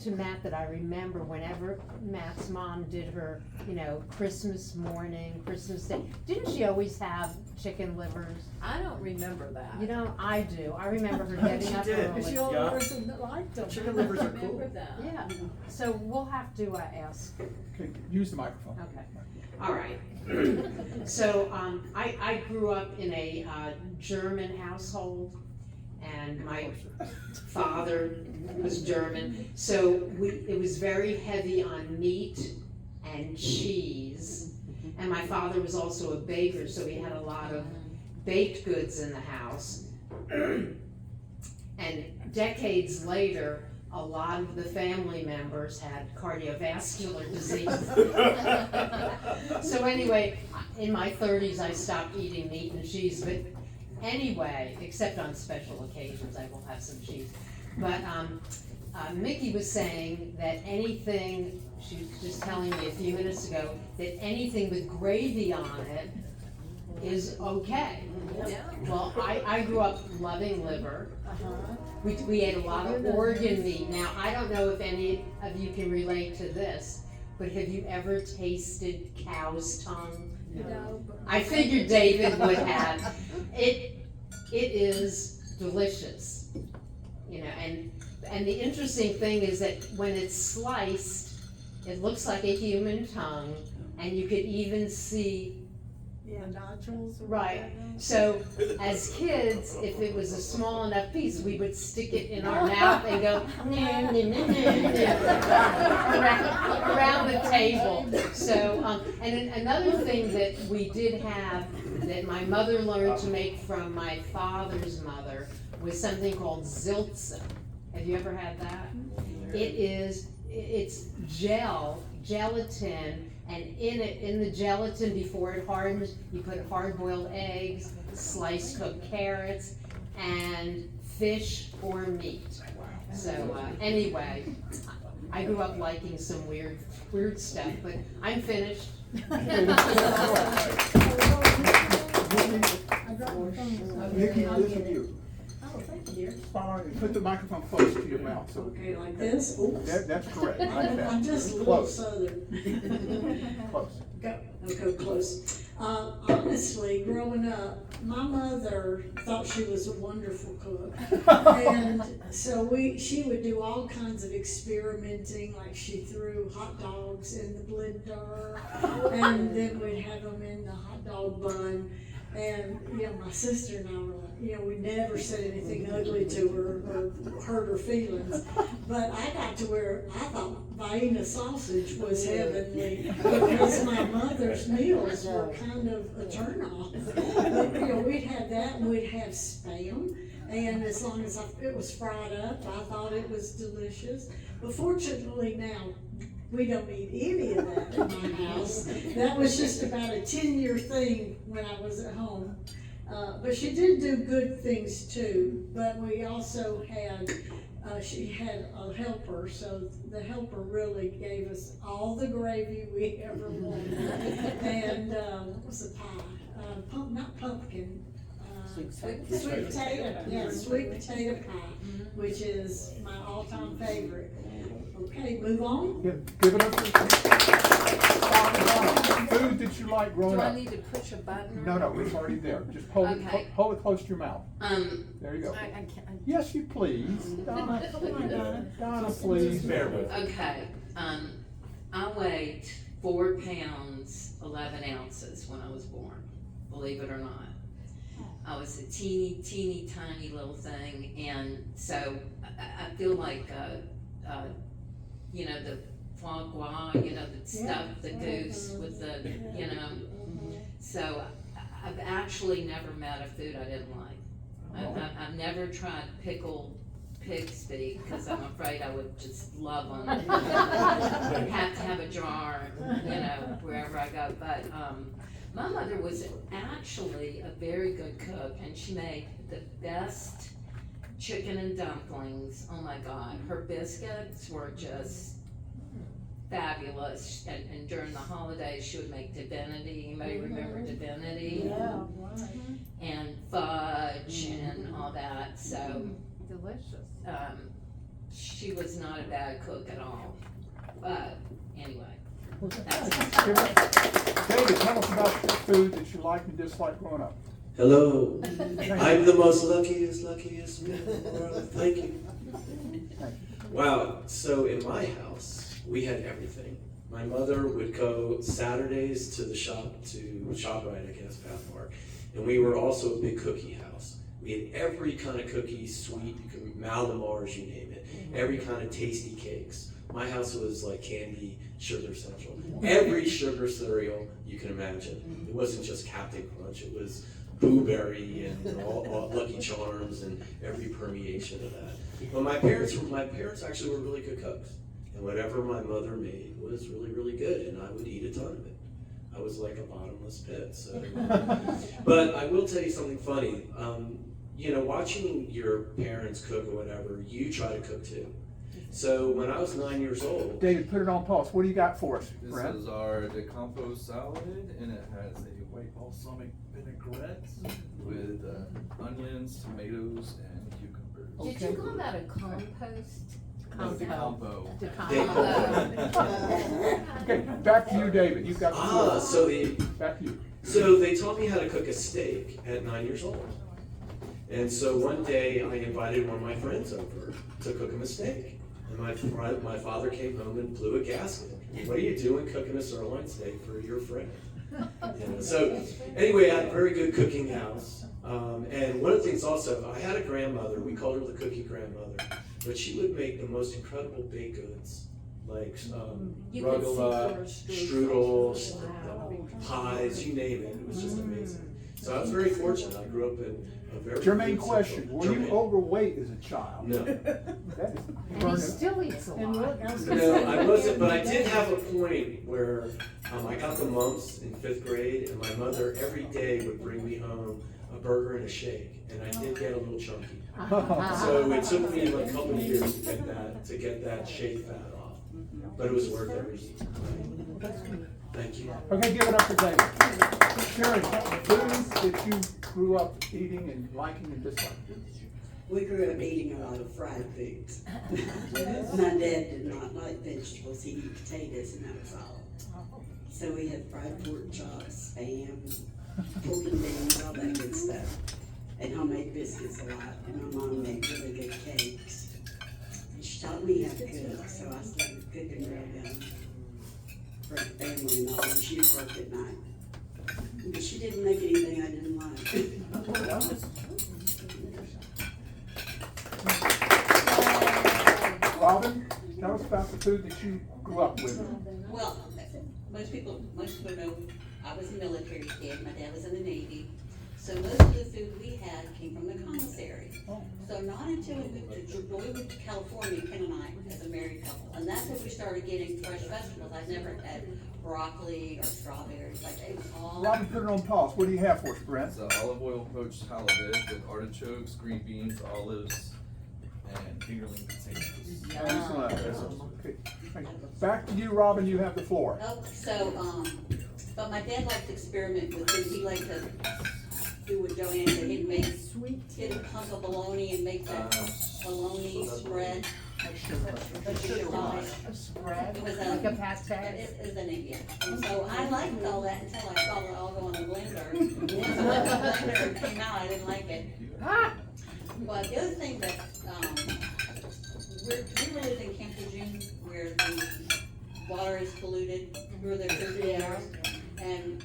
to Matt that I remember whenever Matt's mom did her, Christmas morning, Christmas Day, didn't she always have chicken livers? I don't remember that. I do. I remember her getting up did. early. Is she the only person that liked them? Chicken livers are I remember cool. that. Yeah, so we'll have to ask. Okay, use the microphone. Okay. All right. So I grew up in a German household, and my father was German. So it was very heavy on meat and cheese. And my father was also a baker, so we had a lot of baked goods in the house. And decades later, a lot of the family members had cardiovascular disease. So anyway, in my 30s, I stopped eating meat and cheese, but anyway, except on special occasions, I will have some cheese. But Mickey was saying that anything, she was just telling me a few minutes ago, that anything with gravy on it is okay. Yeah. Well, I grew up loving liver. We ate a lot of organ meat. Now, I don't know if any of you can relate to this, but have you ever tasted cow's tongue? No. I figured David would have. It is delicious, and the interesting thing is that when it's sliced, it looks like a human tongue, and you could even see. Yeah, nodules. Right. So as kids, if it was a small enough piece, we would stick it in our mouth and go around the table. So, and then another thing that we did have that my mother learned to make from my father's mother was something called zilza. Have you ever had that? It's gelatin. And in the gelatin, before it hardens, you put hard-boiled eggs, sliced cooked carrots, and fish or meat. So anyway, I grew up liking some weird stuff, but I'm finished. Nikki, this is you. Oh, thank you. Put the microphone close to your mouth. So Okay, like this? Oops. that's correct. Like that. I'm just a little Close. southern. Close. Go close. Honestly, growing up, my mother thought she was a wonderful cook. And so she would do all kinds of experimenting, like she threw hot dogs in the blender, and then we'd have them in the hot dog bun. And, my sister and I were like, we never said anything ugly to her or hurt her feelings. But I got to where I thought Vienna sausage was heavenly because my mother's meals were kind of a turnoff. But, we'd have that and we'd have Spam. And as long as it was fried up, I thought it was delicious. But fortunately now, we don't eat any of that in my house. That was just about a 10-year thing when I was at home. But she did do good things too. But we also had, she had a helper, so the helper really gave us all the gravy we ever wanted. And what was the pie? Not pumpkin. Sweet potato. Yeah, sweet potato pie, which is my all-time favorite. Okay, move on. Give it up. Food that you like growing Do I up. need to push a button? No, it's already there. Just hold Okay. it. Hold it close to your mouth. There you go. I can't. Yes, you please. Donna, come on, Donna. Donna, please. Bear with me. Okay, I weighed 4 pounds, 11 ounces when I was born, believe it or not. I was a teeny tiny little thing, and so I feel like, the foie gras, the stuff, the goose with the, so I've actually never met a food I didn't like. I've never tried pickled pig's feet, because I'm afraid I would just love them. I'd have to have a jar, wherever I go, but, my mother was actually a very good cook, and she made the best chicken and dumplings. Oh my God, her biscuits were just fabulous. And during the holidays, she would make divinity. You may remember divinity. Yeah. And fudge and all that. So Delicious. she was not a bad cook at all. But anyway, David, tell us about the food that you liked and disliked growing up. Hello, I'm the most luckiest man in the world. Thank you. Wow, so in my house, we had everything. My mother would go Saturdays to the shop, to ShopRite, I guess, Pathmark. And we were also a big cookie house. We had every kind of cookie, sweet, Malamars, you name it. Every kind of tasty cakes. My house was like candy, sugar central. Every sugar cereal you can imagine. It wasn't just Captain Crunch, it was Blueberry and all Lucky Charms and every permeation of that. But my parents actually were really good cooks. And whatever my mother made was really, really good, and I would eat a ton of it. I was like a bottomless pit, so. But I will tell you something funny. You know, watching your parents cook or whatever, you try to cook too. So when I was 9 years old. David, put it on pause. What do you got for us, This Brent? is our decomposed salad, and it has a white balsamic vinaigrette with onions, tomatoes, and cucumbers. Did you call that a compost? No, decompo. Okay, back to you, David. You've got the floor. Back to you. So they taught me how to cook a steak at 9 years old. And so one day I invited one of my friends over to cook him a steak. And my father came home and blew a gasket. What are you doing cooking a sirloin steak for your friend? You know, so anyway, I had a very good cooking house. And one of the things also, I had a grandmother, we called her the cookie grandmother, but she would make the most incredible baked goods, like rugelach, strudels, pies, you name it. It was just amazing. So I was very fortunate. I grew up in a very Germaine good question, central- were you Germaine. overweight as a child? No. That is And he burning. still eats a And lot. look, I was gonna No, say- I wasn't, but I did have a point where I got the mumps in 5th grade, and my mother every day would bring me home a burger and a shake, and I did get a little chunky. So it took me like a couple of years to get that shake fat off, but it was worth every time. Thank you. Okay, give it up for David. Sharon, foods that you grew up eating and liking and disliking. We grew up eating a lot of fried foods. My dad did not like vegetables, he ate potatoes and that was all. So we had fried pork chops, spam, pork and beans, all that good stuff. And homemade biscuits a lot, and my mom made really good cakes. And she taught me how to cook, so I started cooking real young for the family and all, and she worked at night. But she didn't make anything I didn't like. Robin, tell us about the food that you grew up with. Well, most people know I was a military kid, my dad was in the Navy, so most of the food we had came from the commissary. So not until we moved to California, Ken and I, as a married couple, and that's when we started getting fresh vegetables. I'd never had broccoli or strawberries, like it was all. Robin, put it on pause. What do you have for us, Brent? It's an olive oil poached halibut with artichokes, green beans, olives, and fingerling potatoes. Excellent. Okay. Thank you. Back to you, Robin. You have the floor. Oh, so, but my dad liked to experiment with food. He liked to do what Joanne said. He'd make, get a hunk of bologna and make that bologna spread. A spread, It was like a- a pasta. It is an Indian. And so I liked all that until I saw it all go in the blender. And so when the blender came out, I didn't like it. But the other thing that, we live in Camp Lejeune where the water is polluted, where there's there. And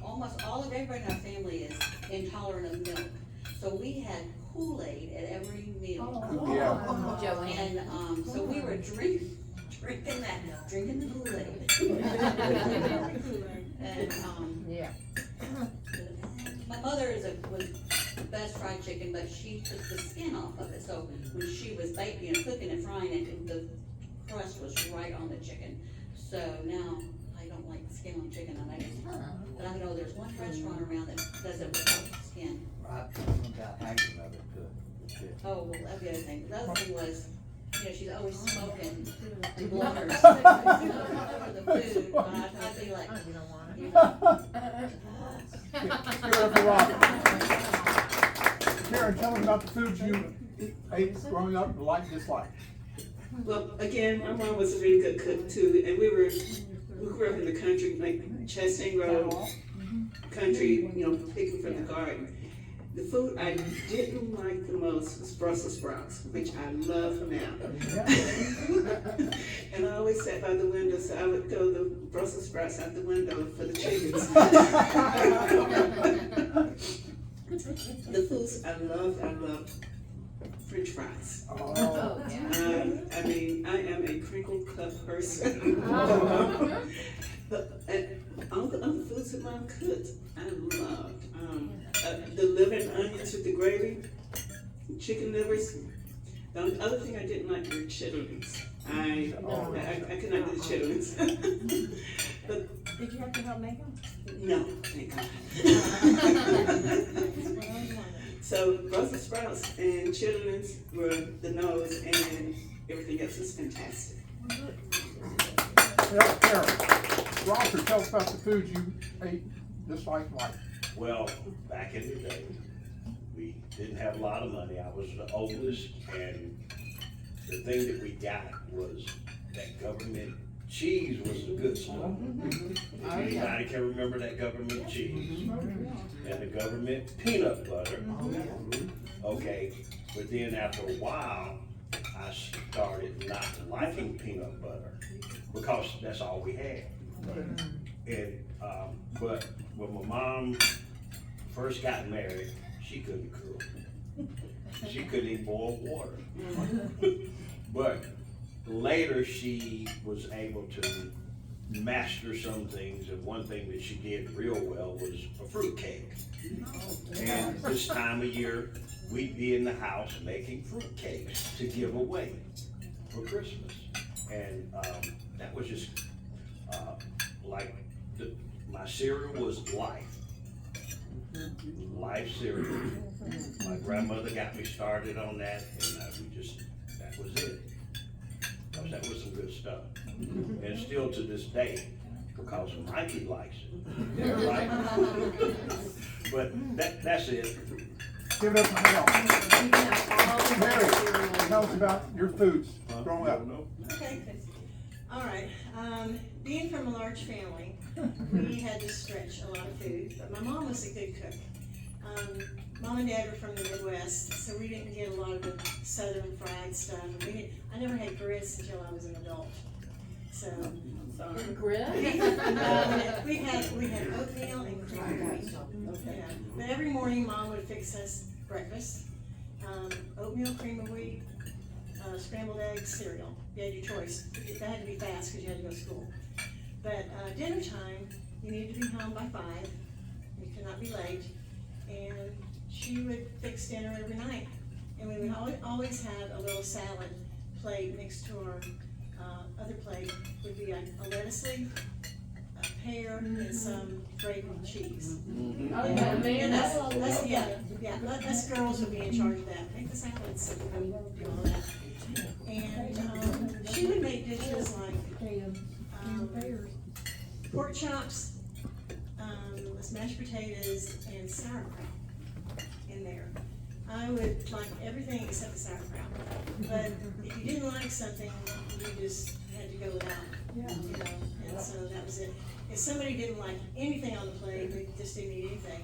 almost all of everybody in our family is intolerant of milk. So we had Kool-Aid at every meal. Yeah. Joanne. And, so we were drinking the Kool-Aid. And, Yeah. my mother was the best fried chicken, but she took the skin off of it. So when she was baking, cooking and frying it, the crust was right on the chicken. So now I don't like skin on chicken, and I just, but I know there's one restaurant around that does it without skin. About how your mother cooked. Oh, well, that's the other thing. The other thing was, she's always smoking and blowers for the food, but I'd be like, You don't want it. you know. Give it up for Robin. Sharon, tell us about the foods you ate growing up and liked and disliked. Well, again, my mom was a really good cook too, and we grew up in the country, like Chastain Road, country, you know, picking from the garden. The food I didn't like the most was Brussels sprouts, which I love now. And I always sat by the window, so I would throw the Brussels sprouts out the window for the chickens. The foods I love French fries. Oh, yeah. I mean, I am a crinkle cut person. And all the other foods that Mom cooked, I loved. The living onions with the gravy, chicken livers. The only other thing I didn't like were chitlins. I could not do the chitlins. But Did you have to help make them? no, thank God. So Brussels sprouts and chitlins were the nose, and everything else was fantastic. Karen, Roger, tell us about the foods you ate just like life. Well, back in the day, we didn't have a lot of money. I was the oldest, and the thing that we got was that government cheese was the good stuff. Anybody can remember that government cheese and the government peanut butter. Okay, but then after a while, I started not liking peanut butter because that's all we had. And but when my mom first got married, she couldn't cook. She couldn't even boil water. But later she was able to master some things, and one thing that she did real well was a fruit cake. And this time of year, we'd be in the house making fruit cakes to give away for Christmas. And that was just like my cereal was Life cereal. My grandmother got me started on that, and that was it. Because that was some good stuff. And still to this day, because Mikey likes it. Right? But that's it. Give it up for Mel. Mary, tell us about your foods growing up. Okay, all right. Being from a large family, we had to stretch a lot of food, but my mom was a good cook. Mom and Dad were from the Midwest, so we didn't get a lot of the southern fried stuff. I never had grits until I was an adult. So, Grits? we had oatmeal and cream of wheat. Yeah. But every morning, Mom would fix us breakfast, oatmeal, cream of wheat, scrambled eggs, cereal. You had your choice. That had to be fast because you had to go to school. But dinner time, you needed to be home by 5. You could not be late. And she would fix dinner every night. And we would always have a little salad plate next to our other plate. Would be a lettuce leaf, a pear, and some grated cheese. And us girls would be in charge of that. Make the salads and do all that. And she would make dishes like pork chops, mashed potatoes, and sauerkraut in there. I would like everything except the sauerkraut. But if you didn't like something, you just had to go without it. You know, and so that was it. If somebody didn't like anything on the plate, they just didn't eat anything.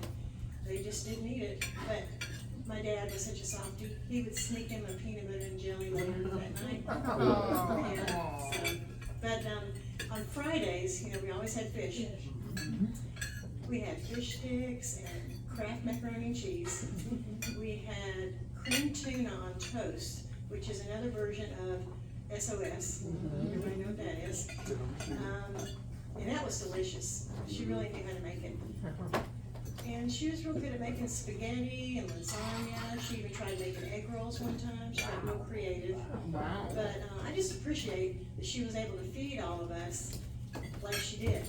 They just didn't eat it. But my dad was such a softie. He would sneak in my peanut butter and jelly later that night. But on Fridays, you know, we always had fish. We had fish sticks and Kraft macaroni and cheese. We had cream tuna on toast, which is another version of SOS. Everybody know what that is. And that was delicious. She really knew how to make it. And she was real good at making spaghetti and lasagna. She even tried making egg rolls one time. She got real creative. Wow. But I just appreciate that she was able to feed all of us like she did.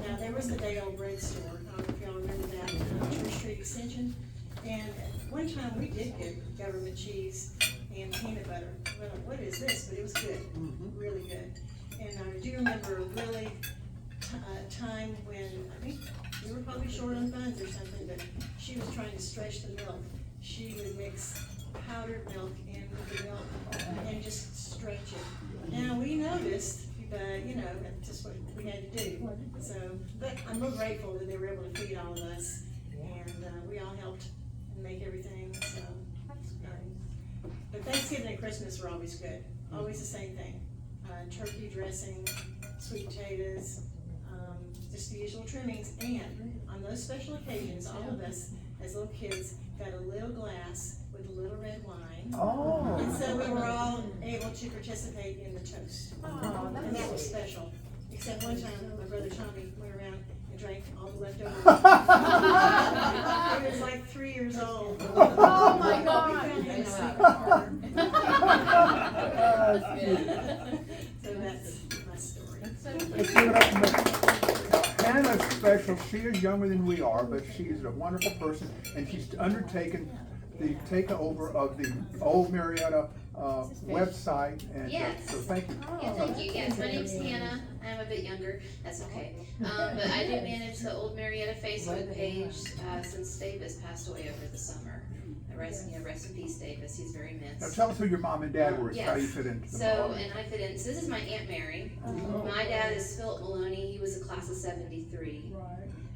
Now, there was the day-old bread store. I don't know if y'all remember that, Church Street Extension. And at one time, we did get government cheese and peanut butter. We're like, what is this? But it was good, really good. And I do remember a really time when, I think we were probably short on funds or something, but she was trying to stretch the milk. She would mix powdered milk in with the milk and just stretch it. Now, we noticed, but, you know, that's just what we had to do. So, but I'm real grateful that they were able to feed all of us, and we all helped make everything, so. But Thanksgiving and Christmas were always good, always the same thing. Turkey dressing, sweet potatoes, just the usual trimmings, and on those special occasions, all of us, as little kids, got a little glass with a little red wine. Oh. And so we were all able to participate in the toast. Oh, And that was special, except one time, my brother Tommy went around and drank all the leftovers. He was like 3 years old. Oh my God. We found him asleep in the corner. So that's my story. Let's give it up to Hannah's special. She is younger than we are, but she is a wonderful person, and she's undertaken the takeover of the old Marietta website, and Yes. so thank you. Yeah, thank you. Yes, my name's Hannah. I'm a bit younger. That's okay. But I do manage the Old Marietta Facebook page since Davis passed away over the summer. Rest in peace, Davis. He's very missed. Now tell us who your mom and dad were, Yes. how you fit into the So, model. and I fit in. So this is my Aunt Mary. My dad is Philip Maloney. He was a class of 73.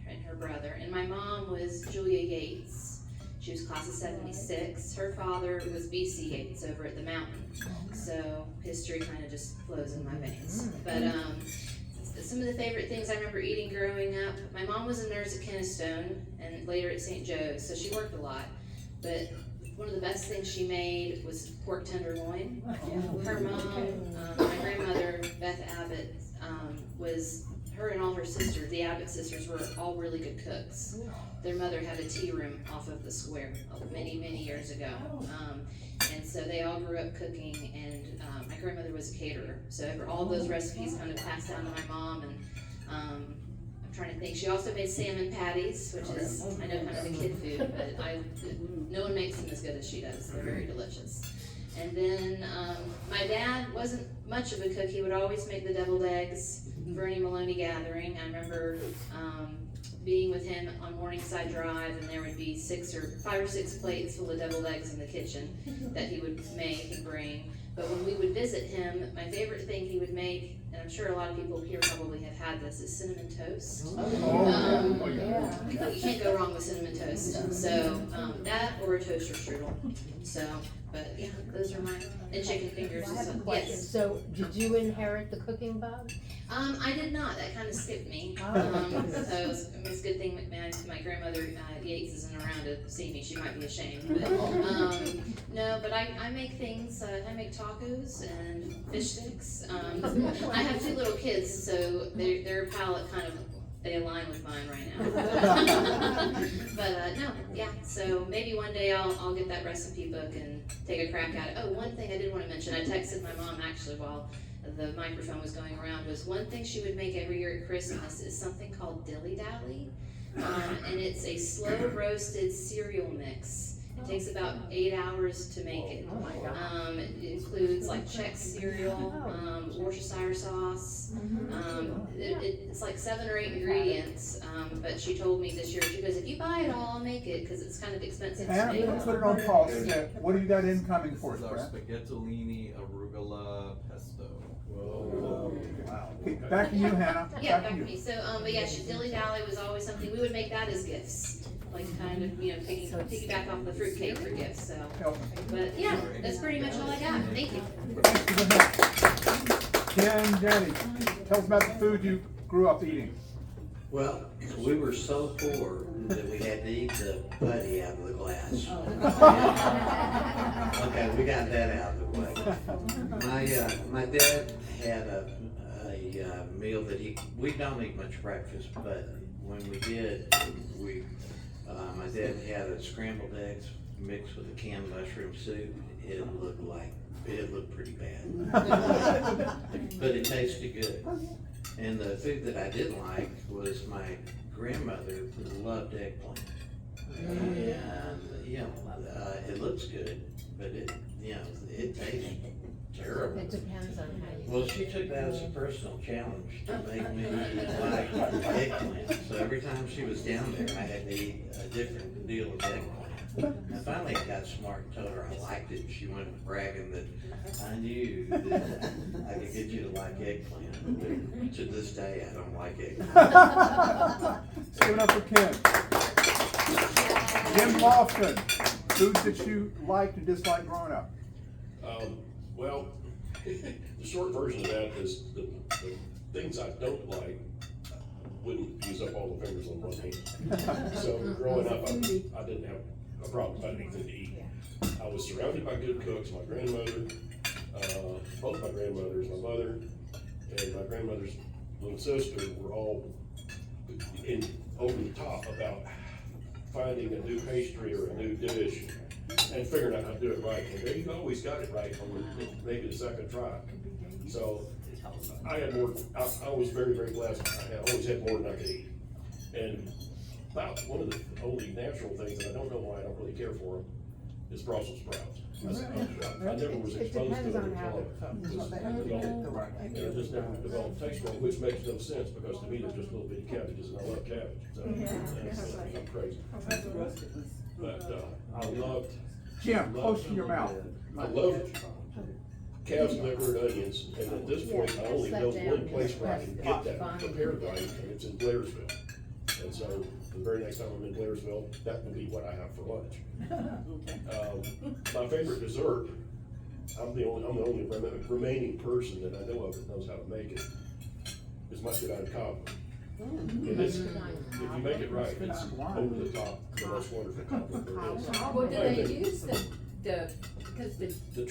And her brother. And my mom was Julia Yates. She was class of 76. Her father was B.C. Yates over at the mountain. So history kind of just flows in my veins. But some of the favorite things I remember eating growing up, my mom was a nurse at Kennestone and later at St. Joe's, so she worked a lot. But one of the best things she made was pork tenderloin. Her mom, my grandmother, Beth Abbott, was, her and all her sisters, the Abbott sisters, were all really good cooks. Their mother had a tea room off of the square many, many years ago. And so they all grew up cooking, and my grandmother was a caterer. So all those recipes kind of passed down to my mom, and I'm trying to think. She also made salmon patties, which is, I know, kind of a kid food, but no one makes them as good as she does. They're very delicious. And then my dad wasn't much of a cook. He would always make the deviled eggs for any Maloney gathering. I remember being with him on Morningside Drive, and there would be 5 or 6 plates full of deviled eggs in the kitchen that he would make and bring. But when we would visit him, my favorite thing he would make, and I'm sure a lot of people here probably have had this, is cinnamon toast. You can't go wrong with cinnamon toast. So that or a toaster strudel. So, but yeah, those are mine. And chicken fingers. I have a question. Yes. So, did you inherit the cooking bug? I did not. That kind of skipped me. So it's a good thing my grandmother Yates isn't around to see me. She might be ashamed. But, no, but I make things. I make tacos and fish sticks. I have 2 little kids, so their palate kind of, they align with mine right now. But no, yeah. So maybe one day I'll get that recipe book and take a crack at it. Oh, one thing I did want to mention. I texted my mom actually while the microphone was going around, was one thing she would make every year at Christmas is something called Dilly Dally. And it's a slow roasted cereal mix. It takes about 8 hours to make it. It includes like Chex cereal, Worcestershire sauce. It's like 7 or 8 ingredients. But she told me this year, she goes, if you buy it all, I'll make it because it's kind of expensive to Hannah, make. we'll put it on pause. What do you got incoming for us, This is our Brad? spaghettolini arugula pesto. Wow. Okay, back to you, Hannah. Yeah, back to me. So, but yeah, Dilly Dally was always something, we would make that as gifts. Like kind of, piggyback off the fruitcake for gifts, so. But yeah, that's pretty much all I got. Thank you. Ken, Danny, tell us about the food you grew up eating. Well, we were so poor that we had to eat the putty out of the glass. Okay, we got that out of the way. My dad had a meal that we don't eat much breakfast, but when we did, my dad had a scrambled eggs mixed with a canned mushroom soup. It looked pretty bad, but it tasted good. And the food that I didn't like was my grandmother loved eggplant. And, it looks good, but it tastes terrible. It depends on how you. Well, she took that as a personal challenge to make me like eggplant. So every time she was down there, I had to eat a different deal of eggplant. I finally got smart and told her I liked it, and she went bragging that I knew that I could get you to like eggplant. But to this day, I don't like eggplant. Let's give it up for Ken. Jim Lofton, foods that you liked and disliked growing up. Well, the short version of that is the things I don't like, I wouldn't use up all the fingers on one hand. So growing up, I didn't have a problem finding anything to eat. I was surrounded by good cooks. My grandmother, both my grandmothers, my mother and my grandmother's little sister were all over the top about finding a new pastry or a new dish and figuring out how to do it right. And they always got it right on maybe the second try. So I had more, I was very, very blessed. I always had more than I could eat. And about one of the only natural things, and I don't know why I don't really care for them, is Brussels sprouts. I never was exposed to them until I was an adult. And I just never developed taste for them, which makes no sense because to me they're just little bitty cabbages and I love cabbage. So I'm crazy. But I loved. Jim, close to your mouth. I loved calves liver and onions, and at this point I only know one place where I can get that prepared right, and it's in Blairsville. And so the very next time I'm in Blairsville, that will be what I have for lunch. My favorite dessert, I'm the only remaining person that I know of that knows how to make it, is muscadine cobbler. And it's, if you make it right, it's over the top, the most wonderful cobbler there is. What do they use because The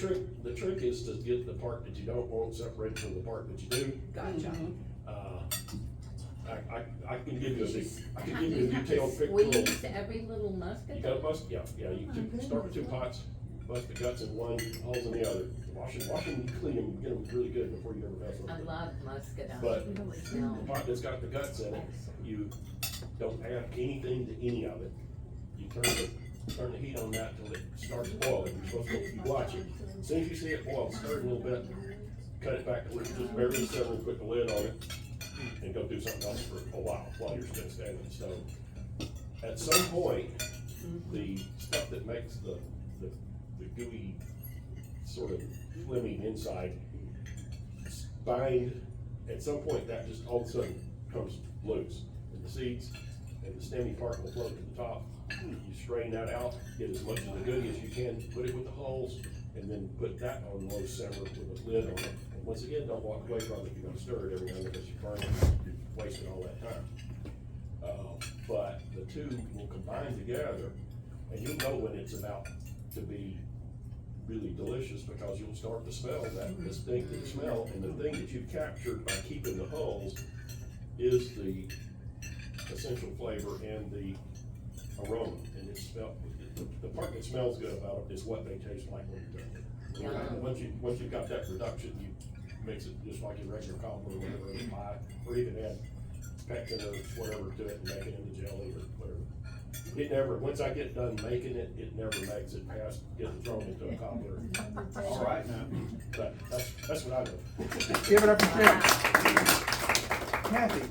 trick is to get the part that you don't want separated from the part that you do. Gotcha. I can give you a detailed picture. Squeeze every little musket? You gotta bust, yeah, you start with 2 pots, bust the guts in one, holes in the other. Wash them, clean them, get them really good before you ever mess with them. I love muscadine. But the pot that's got the guts in it, you don't add anything to any of it. You turn the heat on that till it starts boiling. You're supposed to watch it. As soon as you see it boil, stir it a little bit, cut it back to where it's just barely simmering, put the lid on it, and go do something else for a while you're still standing on the stove. At some point, the stuff that makes the gooey sort of flimmy inside bind, at some point that just all of a sudden comes loose. And the seeds and the stemmy part will float to the top. You strain that out, get as much of the goodie as you can, put it with the hulls, and then put that on low simmer with a lid on it. And once again, don't walk away from it. You're gonna stir it every now and then because you burn it, you're wasting all that time. But the two will combine together, and you'll know when it's about to be really delicious because you'll start to smell that distinctive smell. And the thing that you've captured by keeping the hulls is the essential flavor and the aroma. And it's the part that smells good about it is what they taste like when you're done. Yeah. Once you've got that production, you mix it just like your regular cobbler or whatever in a pie, or you can add pectin or whatever to it and make it into jelly or whatever. It never, once I get done making it, it never makes it past getting thrown into a cobbler. All right now. But that's what I do. Give it up for Jim. Kathy,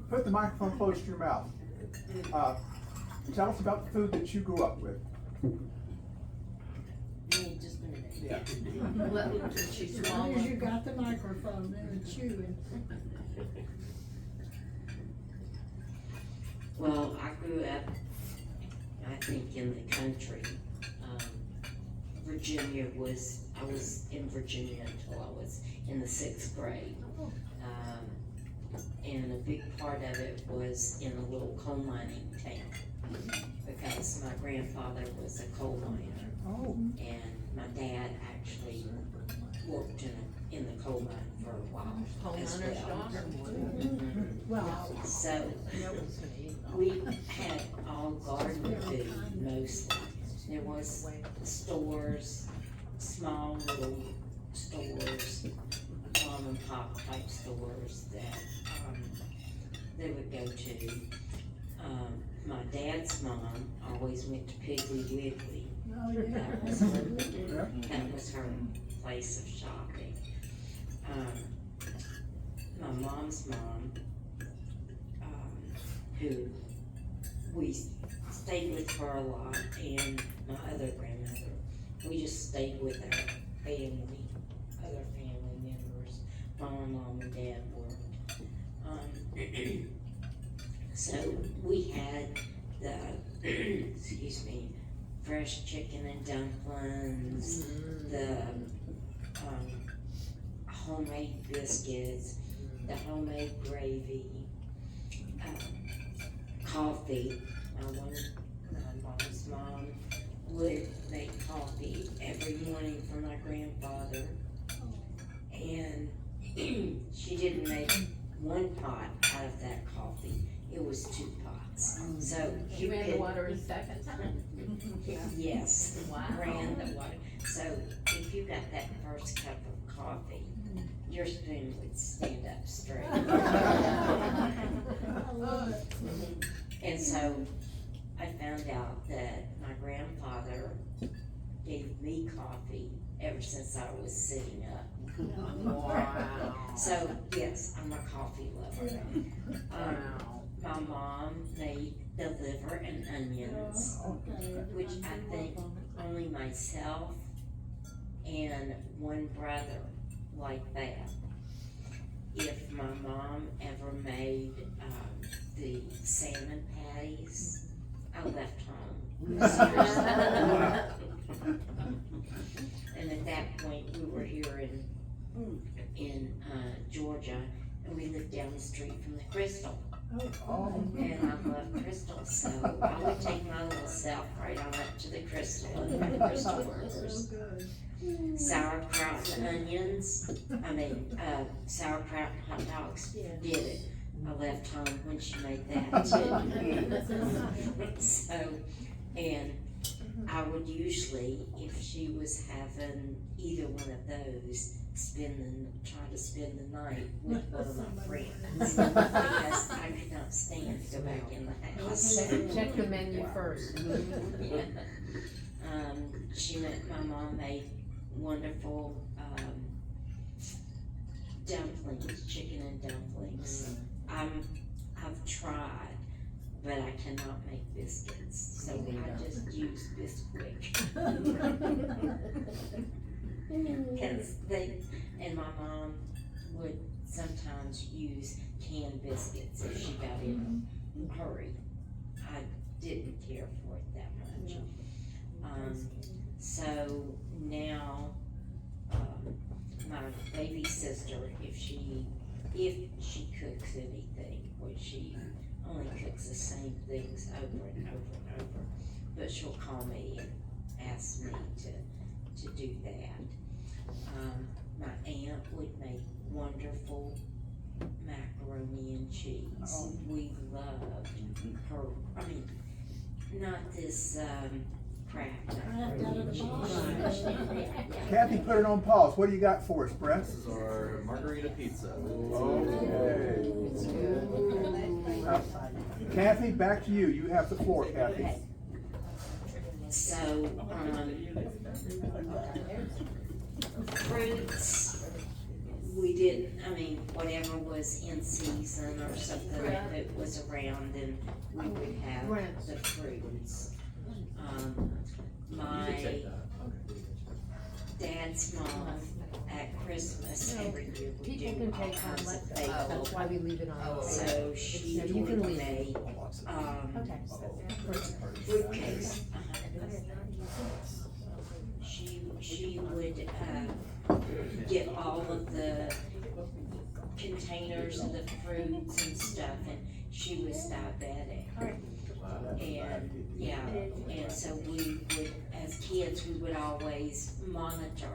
put the microphone close to your mouth. Tell us about the food that you grew up with. Just a minute. Yeah. As long as you got the microphone, then it's chewing. Well, I grew up, I think, in the country. I was in Virginia until I was in the 6th grade. And a big part of it was in a little coal mining town, because my grandfather was a coal miner. Oh. And my dad actually worked in the coal mine for a while as well. Wow. So we had all garden food mostly. There was stores, small little stores, mom and pop type stores that they would go to. My dad's mom always went to Piggly Wiggly. Oh, yeah. That was her place of shopping. My mom's mom, who we stayed with her a lot, and my other grandmother. We just stayed with our family, other family members. My mom and dad worked. So we had the, excuse me, fresh chicken and dumplings, the homemade biscuits, the homemade gravy, coffee. My mom's mom would make coffee every morning for my grandfather, and she didn't make one pot out of that coffee. It was 2 pots. So She ran the water a second time? Yes. Wow. Ran the water. So if you got that first cup of coffee, your spoon would stand up straight. And so I found out that my grandfather gave me coffee ever since I was sitting up. Wow. So yes, I'm a coffee lover. My mom made the liver and onions, which I think only myself and one brother like that. If my mom ever made the salmon patties, I left home. Seriously. And at that point, we were here in Georgia, and we lived down the street from the Crystal. And I love Crystal, so I would take my little self right on up to the Crystal and my Crystal burgers. Sauerkraut and onions, sauerkraut and hot dogs, did it. I left home when she made that too. So, and I would usually, if she was having either one of those, try to spend the night with one of my friends, because I could not stand to go back in the house. Check the menu first. Yeah. My mom made wonderful dumplings, chicken and dumplings. I've tried, but I cannot make biscuits, so I just use Bisquick. And my mom would sometimes use canned biscuits if she got in a hurry. I didn't care for it that much. So now, my baby sister, if she cooks anything, which she only cooks the same things over and over and over, but she'll call me and ask me to do that. My aunt would make wonderful macaroni and cheese. We loved her, not this, crap macaroni and cheese. Kathy, put it on pause. What do you got for us, Brett? This is our margarita pizza. Okay. It's good. Kathy, back to you. You have the floor, Kathy. So, fruits, we did, whatever was in season or something that was around, then we would have the fruits. My dad's mom at Christmas every year would People do can all take home kinds of like bagel. that, that's why we leave it on. So she No, you can would leave. make, Okay. fruitcakes. She would, get all of the containers of the fruits and stuff, and she was diabetic. And so we would, as kids, we would always monitor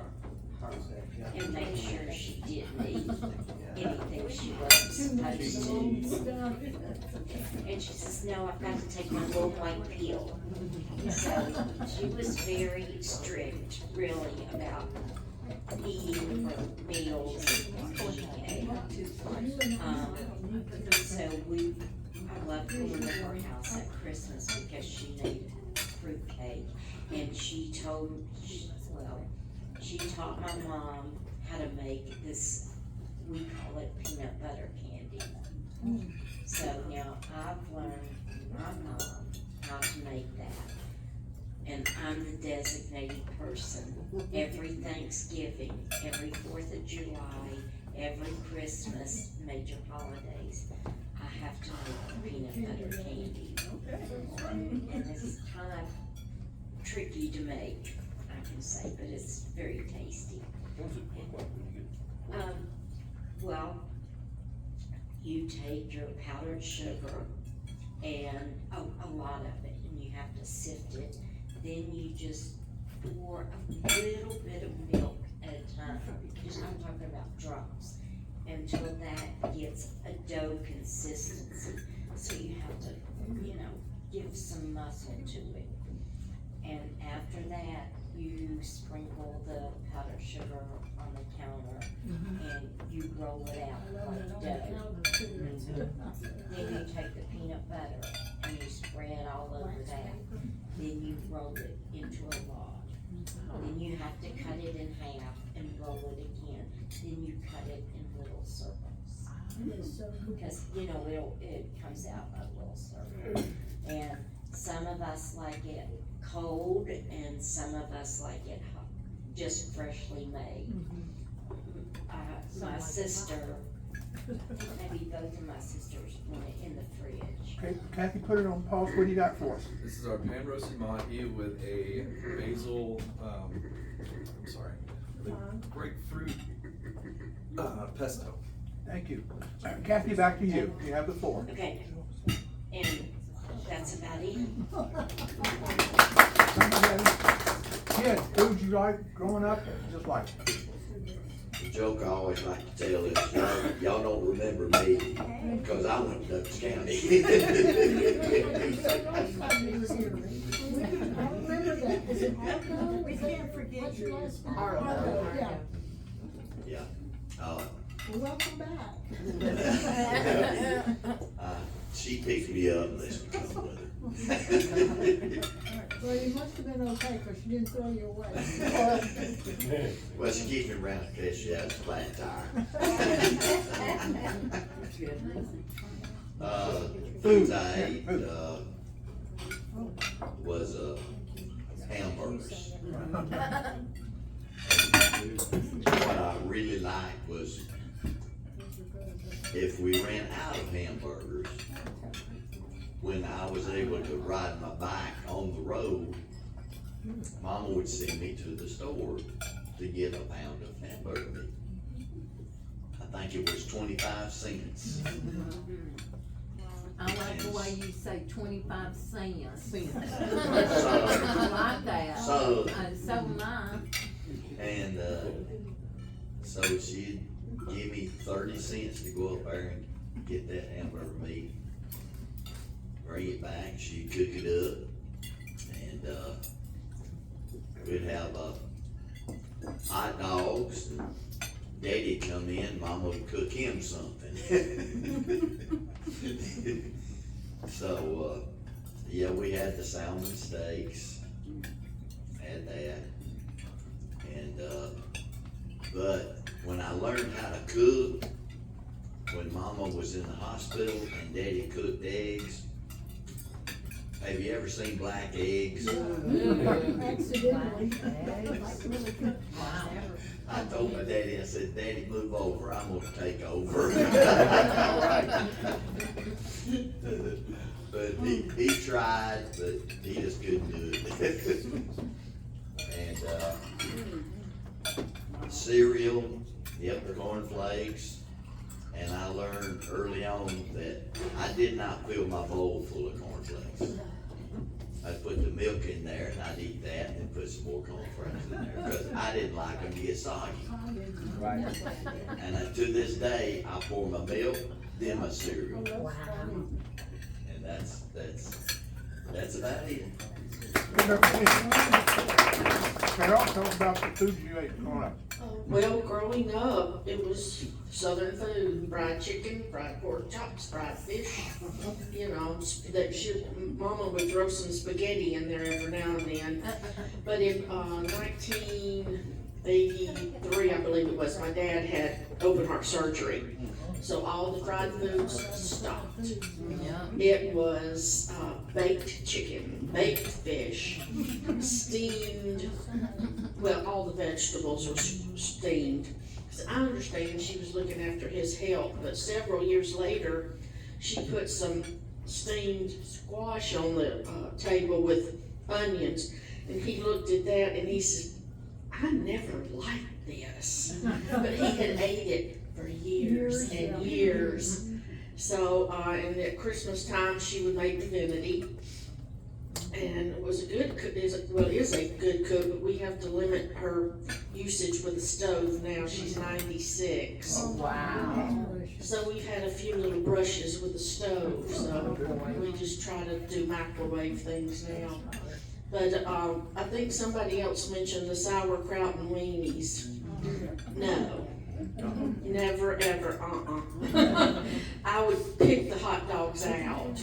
her and make sure she didn't eat anything she wasn't supposed to. And she says, no, I've got to take my little white pill. So she was very strict, really, about eating her meals and what she ate. So I loved going to her house at Christmas because she made fruitcake, and she taught my mom how to make this, we call it peanut butter candy. So now I've learned from my mom how to make that, and I'm the designated person. Every Thanksgiving, every 4th of July, every Christmas, major holidays, I have to make peanut butter candy. And it's kind of tricky to make, I can say, but it's very tasty. What does it look like when you get? Well, you take your powdered sugar and a lot of it, and you have to sift it. Then you just pour a little bit of milk at a time. I'm talking about drops, until that gets a dough consistency. So you have to, give some muscle to it. And after that, you sprinkle the powdered sugar on the counter, and you roll it out like dough. Then you take the peanut butter and you spread all over that. Then you roll it into a log. Then you have to cut it in half and roll it again. Then you cut it in little circles. Because, it comes out a little circle. And some of us like it cold, and some of us like it hot, just freshly made. My sister, maybe both of my sisters want it in the fridge. Okay, Kathy, put it on pause. What do you got for us? This is our pan roasted mahi with a basil, with grapefruit pesto. Thank you. Kathy, back to you. You have the floor. Okay, and that's about it. Kid, foods you like growing up? Just like. The joke I always like to tell is, y'all don't remember me, because I went to Douglas County. We can't forget you. Yeah. Welcome back. She picked me up and let me come with her. Well, you must have been okay, because she didn't throw you away. Well, she keeps me around in case she has a flat tire. Foods I ate, was, hamburgers. What I really liked was, if we ran out of hamburgers, when I was able to ride my bike on the road, Mama would send me to the store to get a pound of hamburger meat. I think it was 25 cents. I like the way you say 25 cents. So- I like that. so- So am I. And, so she'd give me 30 cents to go up there and get that hamburger meat, bring it back, she'd cook it up, and, we'd have, hot dogs, and Daddy'd come in, Mama would cook him something. So, yeah, we had the salmon steaks, had that, and, but when I learned how to cook, when Mama was in the hospital and Daddy cooked eggs, have you ever seen black eggs? Accidentally. Wow. I told my daddy, I said, Daddy, move over, I'm gonna take over. But he tried, but he just couldn't do it. And, cereal, yep, cornflakes, and I learned early on that I did not fill my bowl full of cornflakes. I'd put the milk in there and I'd eat that and then put some more cornflakes in there, because I didn't like them to get soggy. Right. And to this day, I pour my milk, then my cereal, Wow. and that's about it. Carol, tell us about the foods you ate growing up. Well, growing up, it was southern food, fried chicken, fried pork chops, fried fish. Mama would throw some spaghetti in there every now and then. But in 1983, I believe it was, my dad had open heart surgery. So all the fried foods stopped. Yeah. It was baked chicken, baked fish, steamed, well, all the vegetables were steamed. 'Cause I understand she was looking after his health, but several years later, she put some steamed squash on the table with onions. And he looked at that and he said, I never liked this. But he had ate it for years and years. So, and at Christmas time, she would make divinity. And was a good cook, is a good cook, but we have to limit her usage with the stove now. She's 96. Oh, wow. So we've had a few little brushes with the stove, so we just try to do microwave things now. But, I think somebody else mentioned the sauerkraut and weenies. No. Never, ever, I would pick the hot dogs out,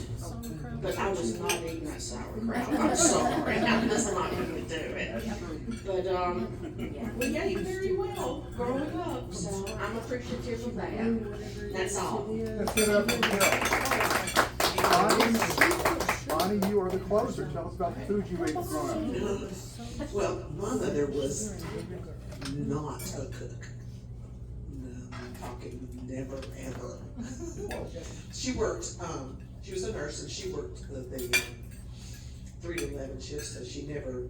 but I was not eating that sauerkraut. I'm sorry, I'm just not gonna do it. But, we ate very well growing up, so I'm appreciative of that. That's all. Let's give it up for Bill. Bonnie, you are the closer. Tell us about the food you ate growing up. Well, my mother was not a cook. No, I'm talking never, ever. She worked, she was a nurse and she worked the 3 to 11 shifts, so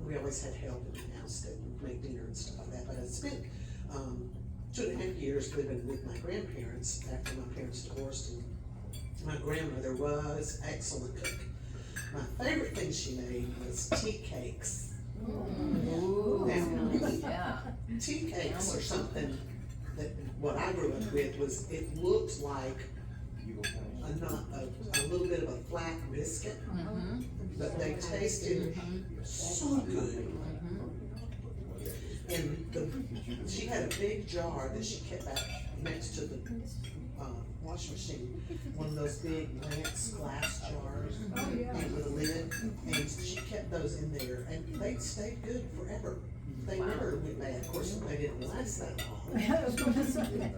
we always had help in the house that would make dinner and stuff like that. But I spent 2.5 years living with my grandparents after my parents divorced, and my grandmother was an excellent cook. My favorite thing she made was tea cakes. Ooh. Now, tea cakes are something that, what I grew up with was, it looked like a little bit of a flat biscuit, but they tasted so good. And she had a big jar that she kept back next to the washing machine, one of those big Lance glass jars, and with a lid, and she kept those in there, and they stayed good forever. They never went bad. Of course, they didn't last that long.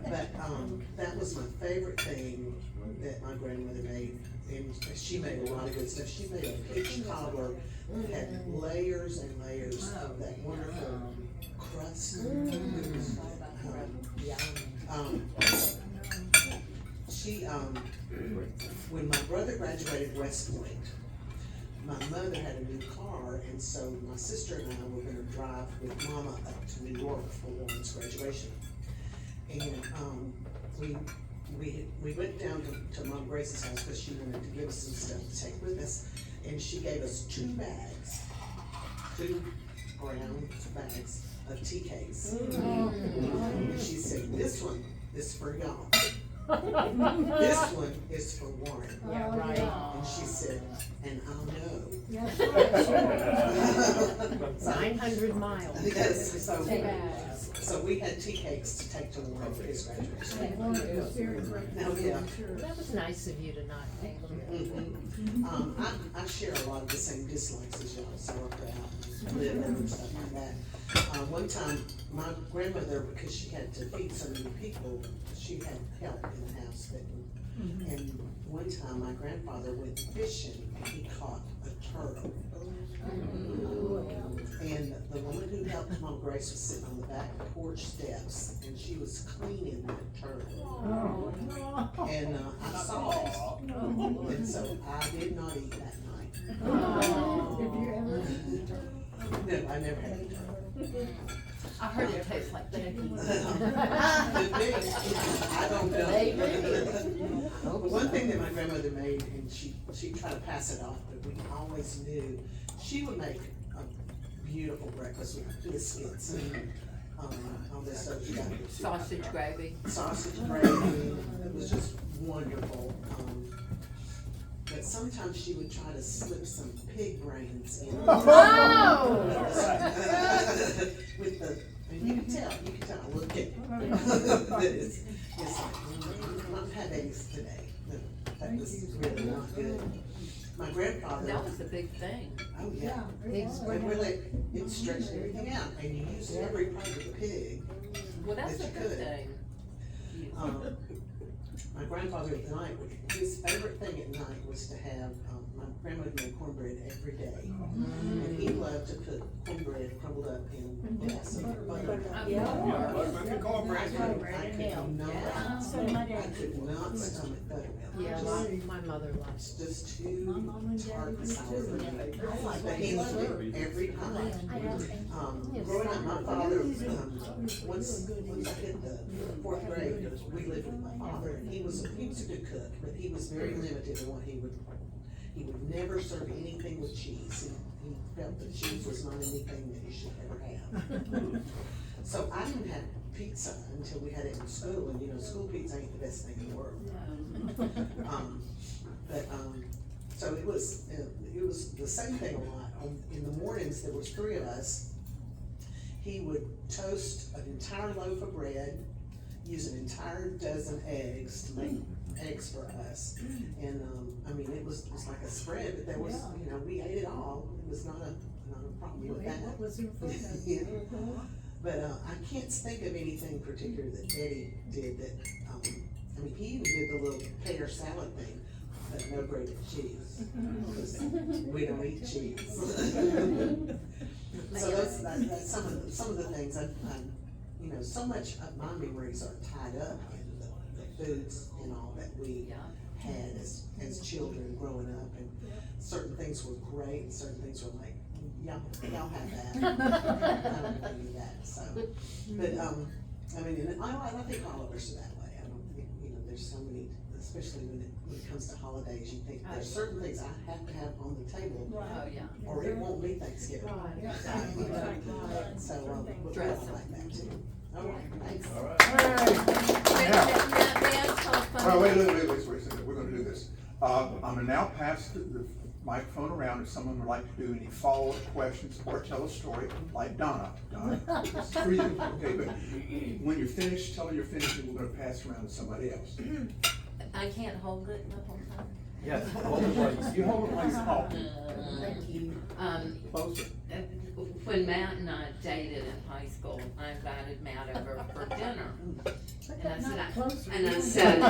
But that was my favorite thing that my grandmother made, and she made a lot of good stuff. She made a peach cobbler that had layers and layers of that wonderful crust. It was when my brother graduated West Point, my mother had a new car, and so my sister and I were gonna drive with Mama up to New York for Warren's graduation. And we went down to Mom Grace's house because she wanted to give us some stuff to take with us, and she gave us 2 brown bags of tea cakes. And she said, this one is for y'all. This one is for Warren. Yeah, right. And she said, and I'll know. 900 miles. Yes, So we had tea cakes to take to Warren for his graduation. Now, yeah. That was nice of you to not take them. I share a lot of the same dislikes as y'all, sauerkraut and liver and stuff like that. One time, my grandmother, because she had to feed so many people, she had help in the house. And one time, my grandfather went fishing and he caught a turtle. And the woman who helped Mom Grace was sitting on the back porch steps, and she was cleaning that turtle. And I saw it, and so I did not eat that night. Did you ever? No, I never had a turtle. I heard it tastes like chicken. I don't know. But one thing that my grandmother made, and she tried to pass it off, but we always knew, she would make a beautiful breakfast with biscuits and all this stuff. She got Sausage gravy. Sausage gravy. It was just wonderful. But sometimes she would try to slip some pig brains in. Oh! With the, and you can tell, look at that it's like, not have eggs today. No, that was really not good. My grandfather. That was a big thing. Oh, yeah. And really, it stretched everything out, and you used every part of the pig. Well, that's that a you good could. thing. my grandfather at night, his favorite thing at night was to have, my grandmother made cornbread every day. And he loved to put cornbread crumbled up in glass of butter. Yeah. I could not stomach buttermilk. Yeah, my mother loves it. Just too tart and sour for me. But he loved it every time. Growing up, my father, once I hit the 4th grade, we lived with my father, and he was a good cook, but he was very limited in what he would never serve anything with cheese. He felt that cheese was not anything that you should ever have. So I didn't have pizza until we had it in school, and school pizza ain't the best thing in the world. So it was the same thing a lot. In the mornings, there was 3 of us. He would toast an entire loaf of bread, use an entire dozen eggs to make eggs for us. And, it was like a spread, but there was, we ate it all. It was not a problem with that. What was in front of Yeah. But, I can't think of anything particular that Eddie did that, he even did the little pear salad thing, but no grated cheese. Because we don't eat cheese. So that's some of the things so much of my memories are tied up in the foods and all that we had as children growing up, and certain things were great, and certain things were like, y'all have that. I don't do that, so. But, and I think all of us are that way. I don't think, there's so many, especially when it comes to holidays, you think there's certain things I have to have on the table. Or it won't be Thanksgiving. So, we're like that too. All right, thanks. All right. Wait a second, we're gonna do this. I'm gonna now pass the microphone around if someone would like to do any follow-up questions or tell a story, like Donna. Donna, this is for you, okay, but when you're finished, tell her you're finished, and we're gonna pass it around to somebody else. I can't hold it the whole time. Yes, hold it like, you hold it like small. Thank you. Closer. When Matt and I dated in high school, I invited Matt over for dinner. And I said,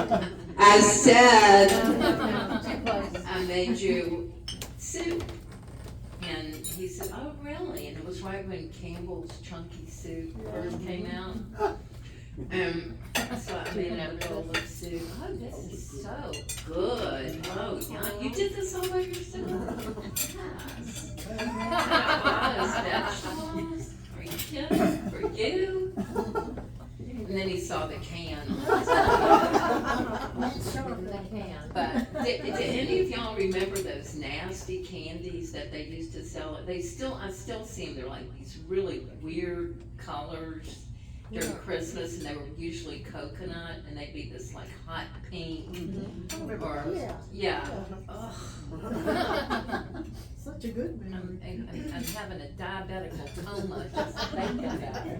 I made you soup. And he said, oh, really? And it was right when Campbell's Chunky Soup first came out. So I made a bowl of soup. Oh, this is so good. Oh, yeah. You did this all by yourself? Yes. Vegetables. Are you kidding? For you? And then he saw the can. But did any of y'all remember those nasty candies that they used to sell? I still see them. They're like these really weird colors during Christmas, and they were usually coconut, and they'd be this like hot pink. Or, ugh. Such a good memory. I'm having a diabetical coma just thinking about it.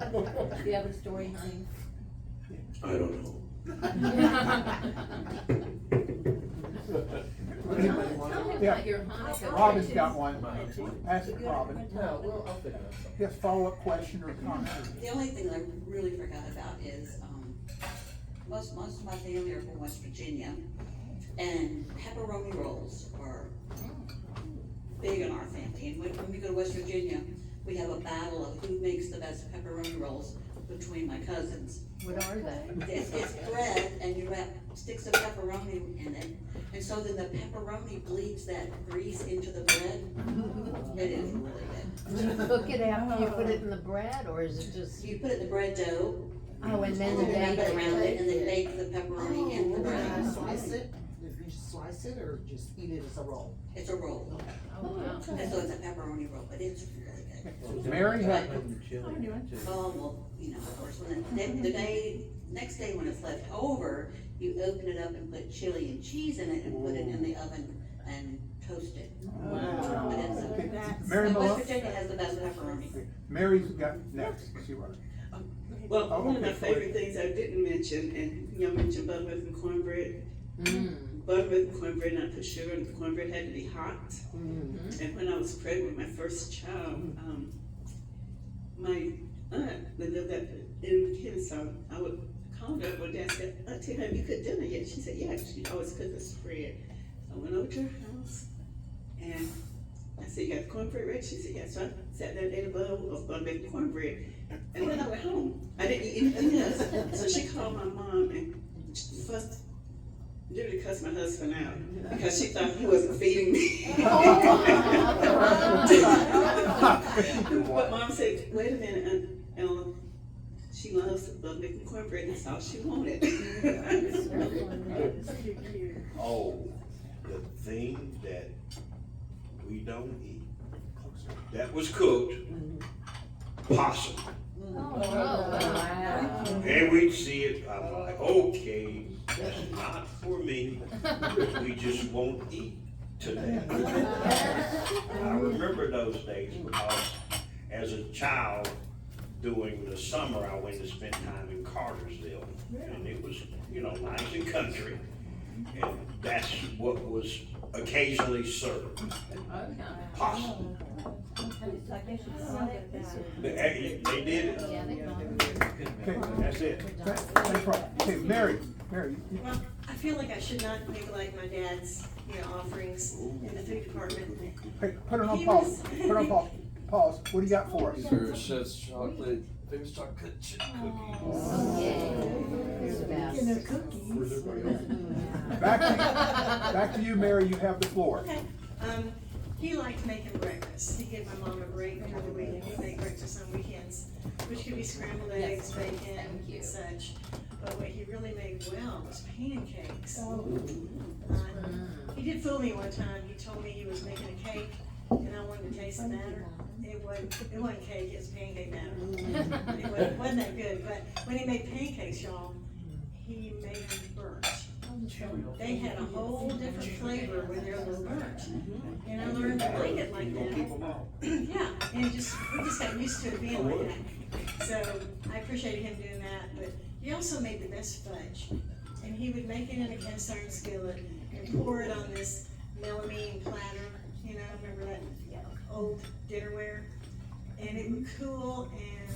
Do you have a story, honey? I don't know. Yeah, Robin's got one. Pass it to Robin. I'll figure that out. Yes, follow-up question or comment? The only thing that I really forgot about is, most of my family are from West Virginia, and pepperoni rolls are big in our family. And when we go to West Virginia, we have a battle of who makes the best pepperoni rolls between my cousins. What are they? It's bread, and you wrap sticks of pepperoni in it, and so then the pepperoni bleeds that grease into the bread. It is really good. Do you cook it after you put it in the bread, or is it just? You put it in the bread dough. Oh, and then wrap it around it, and then bake the pepperoni in the bread. Slice it? Did you slice it, or just eat it as a roll? It's a roll. Oh, wow. And so it's a pepperoni roll, but it's really good. Mary had. Oh, well, of course, when next day when it's left over, you open it up and put chili and cheese in it and put it in the oven and toast it. Wow. But it's Mary West Virginia has the best pepperoni. Mary's got next. See what? Well, one of my favorite things I didn't mention, and y'all mentioned buttermilk and cornbread. Buttermilk and cornbread, and I put sugar in the cornbread, had to be hot. And when I was pregnant with my first child, my aunt that lived in Kennesaw, I would called her one day and said, Auntie, have you cooked dinner yet? She said, yeah, she always cooks a spread. So I went over to her house and I said, you got the cornbread ready? She said, yes. So I sat there and ate a bowl of unbaked cornbread. And then I went home. I didn't eat anything else. So she called my mom and first literally cussed my husband out because she thought he wasn't feeding me. But Mom said, wait a minute, Ella. She loves unbaked cornbread. That's all she wanted. Oh, the thing that we don't eat, that was cooked, possum. And we'd see it, I'm like, okay, that's not for me, we just won't eat today. I remember those days because as a child, during the summer, I went to spend time in Cartersville, and it was, nice and country, and that's what was occasionally served. Possum. They did it. Okay, That's it. Okay, Mary, Well, I feel like I should not neglect my dad's, offerings in the food department. hey, put it on pause, pause, what do you got for us? These are Chef's chocolate, famous chocolate chip cookies. Back to you, Mary, you have the floor. Okay, he liked making breakfast. He gave my mom a break during the week, and he'd make breakfast on weekends, which could be scrambled eggs, bacon, and such. But what he really made well was pancakes. He did fool me one time. He told me he was making a cake, and I wanted to taste the batter. It wasn't cake, it was pancake batter. It wasn't that good, but when he made pancakes, y'all, he made them burnt. They had a whole different flavor when they're a little burnt. And I learned to like it like that. Yeah, and we just got used to it being like that. So I appreciated him doing that, but he also made the best fudge. And he would make it in a cast iron skillet and pour it on this melamine platter, remember that old dinnerware? And it would cool, and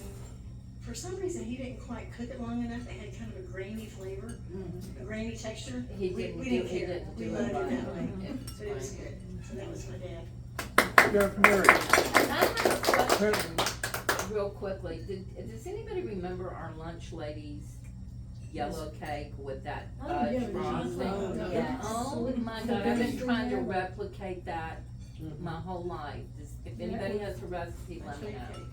for some reason, he didn't quite cook it long enough. It had kind of a grainy flavor, a grainy texture. We didn't care. We loved it that way, but it was good. So that was my dad. Mary. I have a question, real quickly. Does anybody remember our lunch lady's yellow cake with that fudge frosting? Yes. Oh my God, I've been trying to replicate that my whole life. If anybody has a recipe, let me know.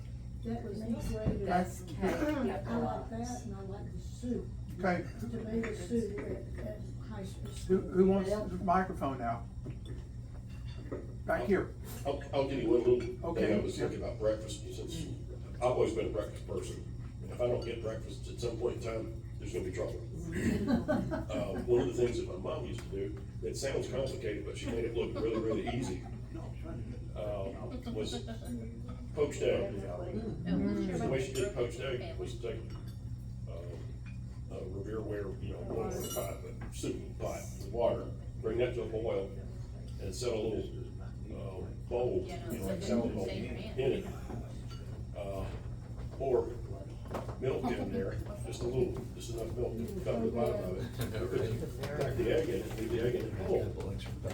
That was integrated. Best cake I ever. like that, and I like the soup. Okay. Tomato soup at high school. Who wants the microphone now? Back here. I'll give you one little thing Okay. I was thinking about breakfast, since I've always been a breakfast person. If I don't get breakfast at some point in time, there's gonna be trouble. One of the things that my mom used to do, it sounds complicated, but she made it look really, really easy, was poached egg. The way she did poached egg was take a Revereware, pot, a soup pot with water, bring that to a boil, and set a little bowl, like salad bowl in it. Pour milk in there, just enough milk to cover the bottom of it. Crack the egg in it, leave the egg in it whole.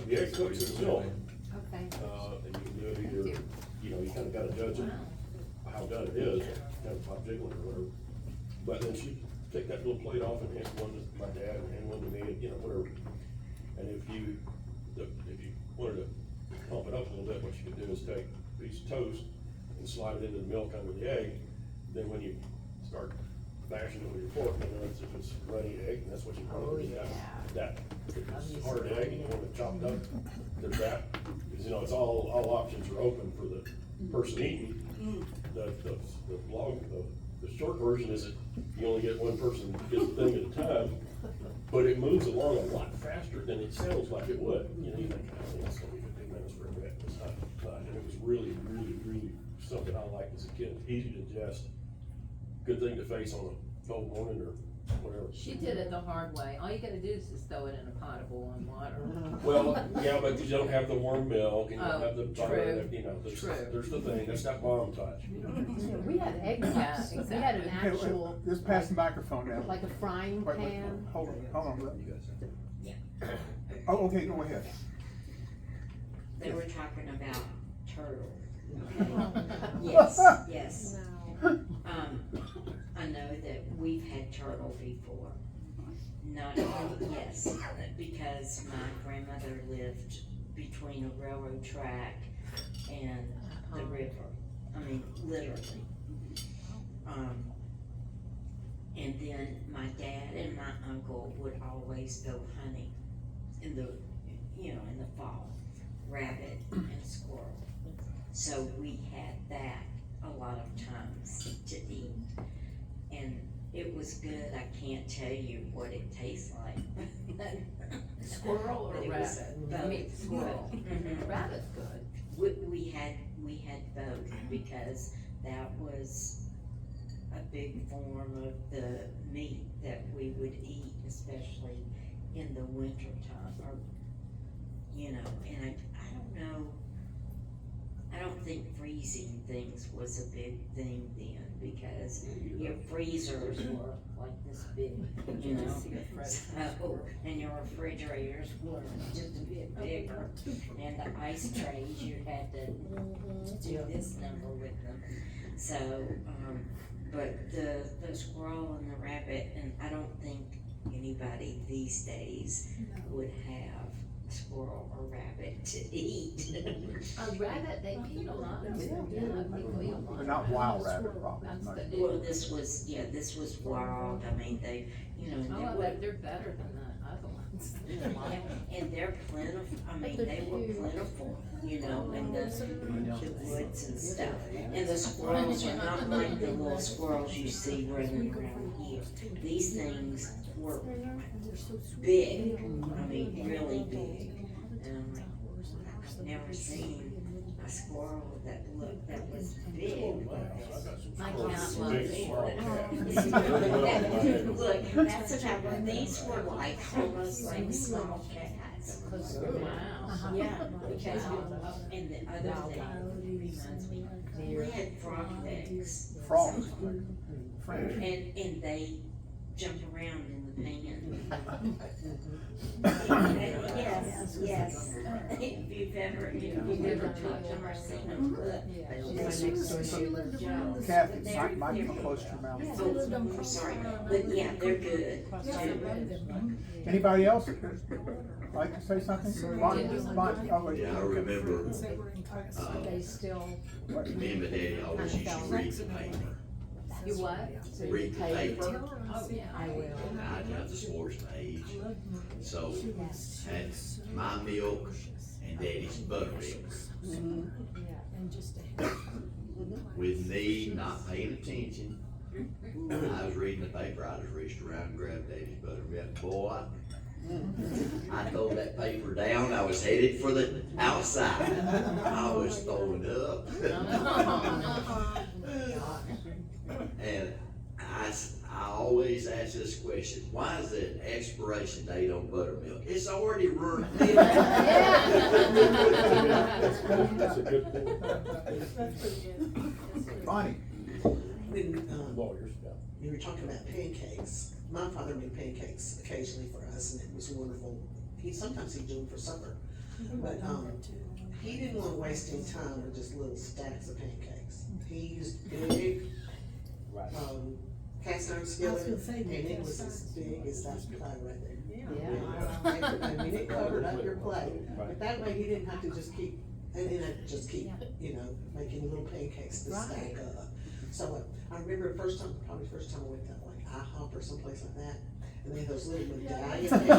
The egg cooks in the milk. Okay. And you can do it either, you kinda gotta judge it, how done it is, kind of pop jiggling or whatever. But then she take that little plate off and hand one to my dad and hand one to me, whatever. And if you wanted to pump it up a little bit, what you could do is take a piece of toast and slide it into the milk under the egg. Then when you start bashing it with your fork, if it's runny egg, and that's what you want to do. That if it's hard egg and you want it chopped up, there's that. Because it's all options are open for the person eating. The short version is that you only get one person gets the thing at a time, but it moves along a lot faster than it sounds like it would. You think, it's gonna be 15 minutes for a bit. It's not. And it was really, really, really something I liked as a kid. Easy to digest. Good thing to face on a cold morning or whatever. She did it the hard way. All you gotta do is just throw it in a pot of boiling water. Well, yeah, but you don't have the warm milk, and you don't Oh, have the butter, true, and, you know, there's true. the thing, that's that bomb touch. We had egg Yeah, cups, we had an exactly. actual, Just pass the microphone down. like a frying Wait, pan. hold on. Yeah. Oh, okay, go ahead. They were talking about turtle. Okay. Yes. I know that we've had turtle before. Not, yes, because my grandmother lived between a railroad track and the river. I mean, literally. And then my dad and my uncle would always go hunting in the, in the fall, rabbit and squirrel. So we had that a lot of times to eat. And it was good. I can't tell you what it tastes like. Squirrel But or it was rabbit? both. I mean, squirrel. Mhm. Rabbit's good. We had both because that was a big form of the meat that we would eat, especially in the winter time, or, and I don't know, I don't think freezing things was a big thing then, because your freezers were like this big, so, and your refrigerators were just a bit bigger, and the ice trays, you had to do this number with them. So, but the squirrel and the rabbit, and I don't think anybody these days would have squirrel or rabbit to eat. A rabbit, they eat a lot of it. Yeah, people eat a lot. But not wild rabbit, probably. That's Not- the Well, this was wild. I mean, they, and Oh, they I were, bet they're better than the other ones. and they're plentiful. I mean, they were plentiful, in the woods and stuff. And the squirrels are not like the little squirrels you see running around here. These things were big. I mean, really big. And I'm like, I've never seen a squirrel that was big. My cat loves Big, small cat. Look, that's about what these were like, almost like small cats. Wow. Yeah, because, and the other thing reminds me, we had frog legs. Frogs. And they jump around in the pan. Yes. If you've ever touched them or seen them cook. Kathy, might come close to your mouth. Oh, sorry, but yeah, they're good. Anybody else like to say something? Bonnie, oh, wait. Yeah, I remember, They still. me and my daddy always used to read the paper. You what? Read the paper. Oh, yeah. I will. And I'd have the sports page. So, had my milk and daddy's buttermilk. With me not paying attention, I was reading the paper, I just reached around and grabbed daddy's buttermilk. Boy, I throw that paper down, I was headed for the outside. I was throwing up. And I always ask this question, why is there an expiration date on buttermilk? It's already ruined. That's a good point. Bonnie. When, Lawyers, yeah. you were talking about pancakes, my father made pancakes occasionally for us, and it was wonderful. Sometimes he'd do them for supper, but, he didn't want to waste any time with just little stacks of pancakes. He used big, cast iron skillet, and it was as big as that plate right there. Yeah. I mean, it covered up your plate, but that way he didn't have to just keep, making little pancakes to stack up. So I remember probably the first time I went to like IHOP or someplace like that, and they had those little medallion pancakes.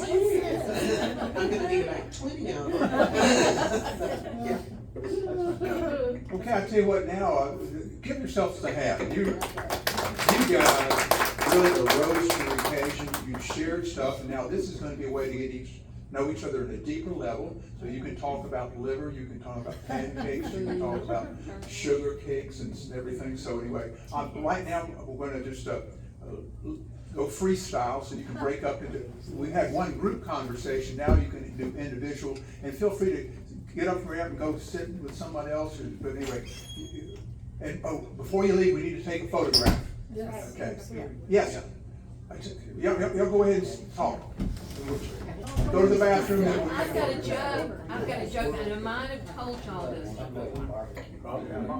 I'm gonna need about 20 of them. Okay, I tell you what now, give yourselves a hand. You guys really arose to the occasion, you shared stuff, and now this is gonna be a way to get each know each other at a deeper level. So you can talk about liver, you can talk about pancakes, you can talk about sugar cakes and everything. So anyway, right now, we're gonna just go freestyle, so you can break up into, we had one group conversation, now you can do individual, and feel free to get up from here and go sit with somebody else, but anyway. And, before you leave, we need to take a photograph. Yes. Okay, yes. Y'all go ahead and talk. Go to the bathroom. I've got a joke, and I might have told y'all this before,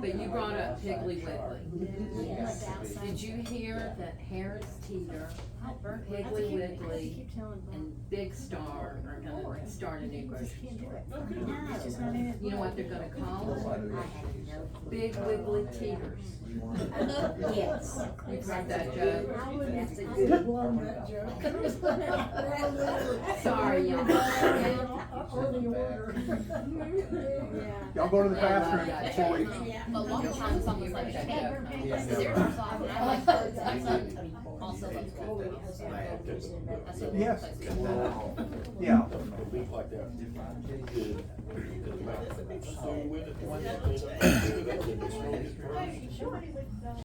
but you brought up Piggly Wiggly. Did you hear that Harris Teeter, Piggly Wiggly, and Big Star are gonna start a new grocery store? You know what they're gonna call it? Big Wiggly Teeters. Yes. You've heard that joke? That's a good one, that joke. Sorry, y'all. Y'all go to the bathroom before we. A lot of times someone's like, Sarah's on, I like birds, my son also loves birds. Yes. Yeah. Things like that. Good.